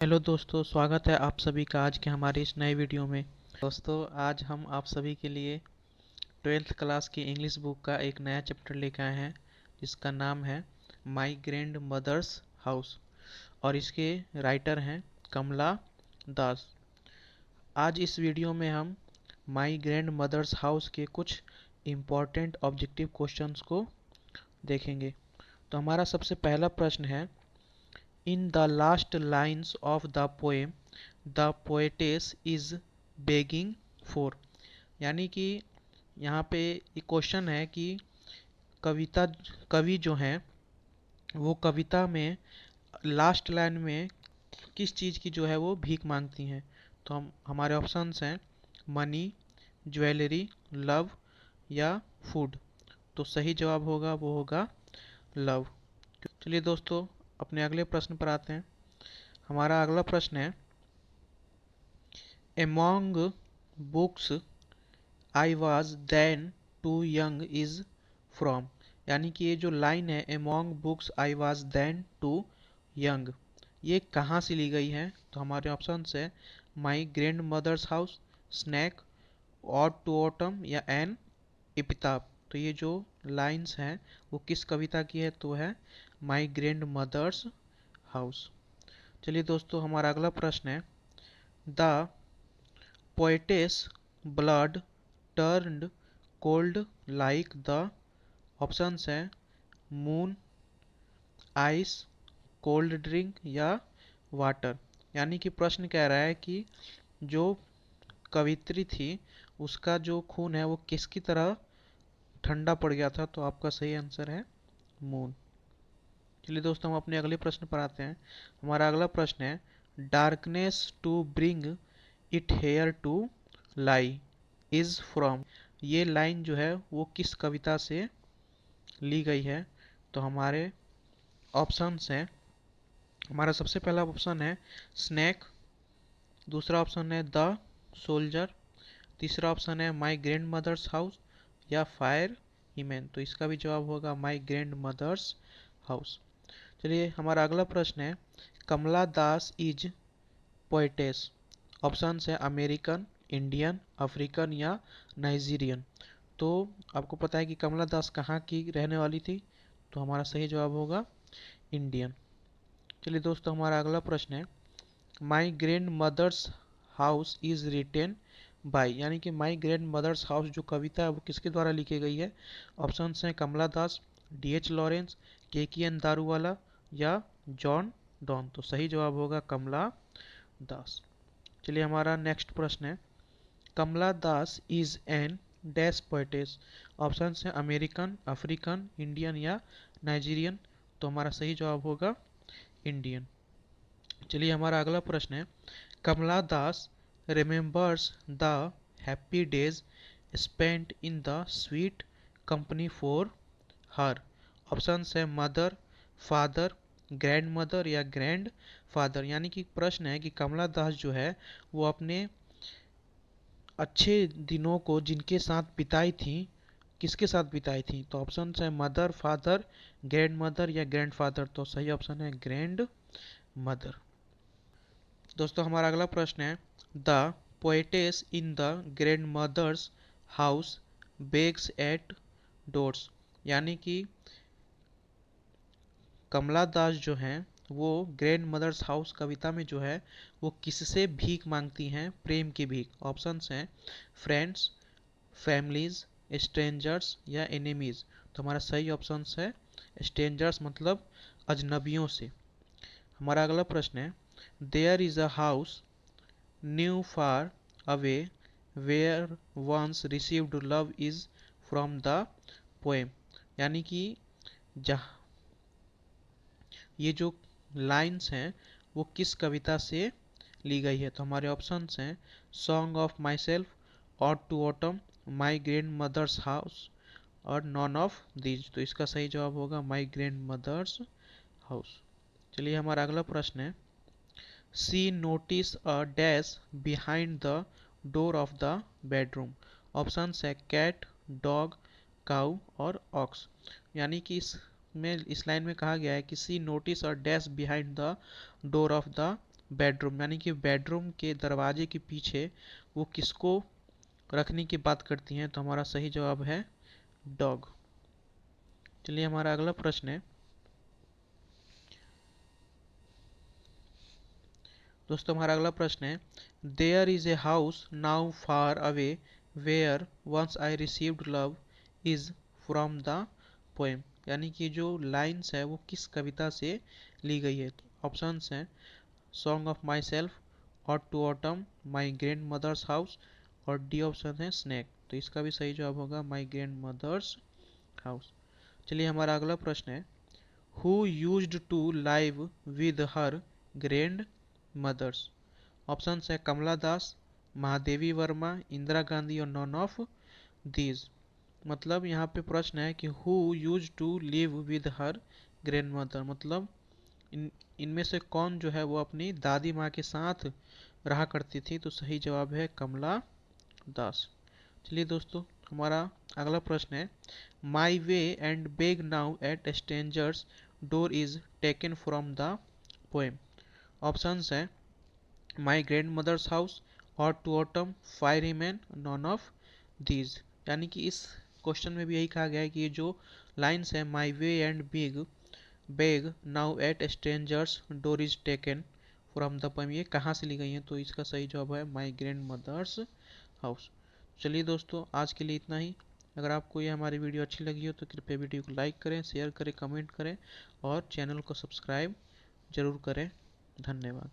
Hello दोस्तों, स्वागत है आप सभी का आज के हमारे इस नए वीडियो में। दोस्तों, आज हम आप सभी के लिए 12th क्लास की इंग्लिश बुक का एक नया चैप्टर लेकर आए हैं जिसका नाम है माई ग्रैंड मदर्स हाउस और इसके राइटर हैं कमला दास। आज इस वीडियो में हम माई ग्रैंड मदर्स हाउस के कुछ इम्पॉर्टेंट ऑब्जेक्टिव क्वेश्चंस को देखेंगे। तो हमारा सबसे पहला प्रश्न है, In the last lines of the poem, the poetess is begging for। यानी कि यहाँ पे एक क्वेश्चन है कि कविता कवि जो हैं वो कविता में लास्ट लाइन में किस चीज़ की जो है वो भीख मांगती हैं। तो हमारे ऑप्शंस हैं मनी, ज्वेलरी, लव या फूड। तो सही जवाब होगा वो होगा लव। चलिए दोस्तों, अपने अगले प्रश्न पर आते हैं। हमारा अगला प्रश्न है, Among books I was then too young is from। यानी कि ये जो लाइन है Among books I was then too young, ये कहाँ से ली गई है। तो हमारे ऑप्शन है my grandmother's house, snake, ode to autumn या एन एपिताफ। तो ये जो लाइंस हैं वो किस कविता की है, तो है माई ग्रैंड मदर्स हाउस। चलिए दोस्तों, हमारा अगला प्रश्न है, the poetess blood turned cold like the. Options हैं मून, आइस, कोल्ड ड्रिंक या वाटर। यानी कि प्रश्न कह रहा है कि जो कवित्री थी उसका जो खून है वो किसकी तरह ठंडा पड़ गया था। तो आपका सही आंसर है मून। चलिए दोस्तों, हम अपने अगले प्रश्न पर आते हैं। हमारा अगला प्रश्न है, darkness to bring it here to lie is from. ये लाइन जो है वो किस कविता से ली गई है। तो हमारे ऑप्शंस हैं, हमारा सबसे पहला ऑप्शन है स्नैक, दूसरा ऑप्शन है द सोल्जर, तीसरा ऑप्शन है माई ग्रैंड मदर्स हाउस या फायर हीमैन। तो इसका भी जवाब होगा माई ग्रैंड मदर्स हाउस। चलिए, हमारा अगला प्रश्न है, Kamala Das is poetess. Option है अमेरिकन, इंडियन, अफ्रीकन या नाइजीरियन। तो आपको पता है कि कमला दास कहाँ की रहने वाली थी। तो हमारा सही जवाब होगा इंडियन। चलिए दोस्तों, हमारा अगला प्रश्न है, my grandmother's house is written by. यानी कि माई ग्रैंड मदर्स हाउस जो कविता है वो किसके द्वारा लिखी गई है। ऑप्शन हैं कमला दास, डी एच लॉरेंस, के एन दारूवाला या जॉन डॉन। तो सही जवाब होगा कमला दास। चलिए, हमारा नेक्स्ट प्रश्न है, Kamala Das is an dash poetess. Option हैं अमेरिकन, अफ्रीकन, इंडियन या नाइजीरियन। तो हमारा सही जवाब होगा इंडियन। चलिए, हमारा अगला प्रश्न है, Kamala Das remembers the happy days spent in the sweet company for her. Option है मदर, फादर, ग्रैंड मदर या ग्रैंड फादर। यानी कि प्रश्न है कि कमला दास जो है वो अपने अच्छे दिनों को जिनके साथ बिताई थी, किसके साथ बिताई थी। तो ऑप्शन है मदर, फादर, ग्रैंड मदर या ग्रैंड फादर। तो सही ऑप्शन है ग्रैंड मदर। दोस्तों, हमारा अगला प्रश्न है, the poetess in the grandmother's house begs at doors. यानी कि कमला दास जो हैं वो ग्रैंड मदर्स हाउस कविता में जो है वो किससे भीख मांगती हैं, प्रेम की भीख। ऑप्शंस हैं फ्रेंड्स, फैमिलीज, स्ट्रेंजर्स या एनिमीज। तो हमारा सही ऑप्शन है स्ट्रेंजर्स, मतलब अजनबियों से। हमारा अगला प्रश्न है, there is a house new far away where once received love is from the poem. यानी कि जहाँ ये जो लाइंस हैं वो किस कविता से ली गई है। तो हमारे ऑप्शंस हैं song of myself, ode to autumn, my grandmother's house और नॉन ऑफ दीज। तो इसका सही जवाब होगा माई ग्रैंड मदर्स हाउस। चलिए, हमारा अगला प्रश्न है, see notice a dash behind the door of the bedroom. Option है कैट, डॉग, काऊ और ऑक्स। यानी कि इस लाइन में कहा गया है कि सी नोटिस और dash behind the door of the bedroom, यानी कि बेडरूम के दरवाजे के पीछे वो किसको रखने की बात करती हैं, तो हमारा सही जवाब है डॉग। चलिए हमारा अगला प्रश्न है दोस्तों, हमारा अगला प्रश्न है there is a house now far away where once I received love is from the poem, यानी कि जो लाइन्स है वो किस कविता से ली गई है। ऑप्शंस हैं song of myself, ode to autumn, my grandmother's house और डी ऑप्शन है स्नैक। तो इसका भी सही जवाब होगा माई ग्रैंड मदर्स हाउस। चलिए हमारा अगला प्रश्न है who used to live with her grandmothers. Option है कमला दास, महादेवी वर्मा, इंदिरा गांधी और नॉन ऑफ दीज। मतलब यहाँ पे प्रश्न है कि who use to live with her grandmother, मतलब इनमें से कौन जो है वो अपनी दादी माँ के साथ रहा करती थी। तो सही जवाब है कमला दास। चलिए दोस्तों, हमारा अगला प्रश्न है my way and beg now at strangers door is taken from the poem. Options हैं माई ग्रैंड मदर्स हाउस, और to autumn, fire remain, none of these. यानी कि इस क्वेश्चन में भी यही कहा गया है कि ये जो लाइन्स है my way and big beg now at strangers door is taken from the poem, ये कहाँ से ली गई हैं, तो इसका सही जवाब है माई ग्रैंड मदर्स हाउस। चलिए दोस्तों, आज के लिए इतना ही। अगर आपको ये हमारी वीडियो अच्छी लगी हो तो कृपया वीडियो को लाइक करें, शेयर करें, कमेंट करें और चैनल को सब्सक्राइब जरूर करें। धन्यवाद।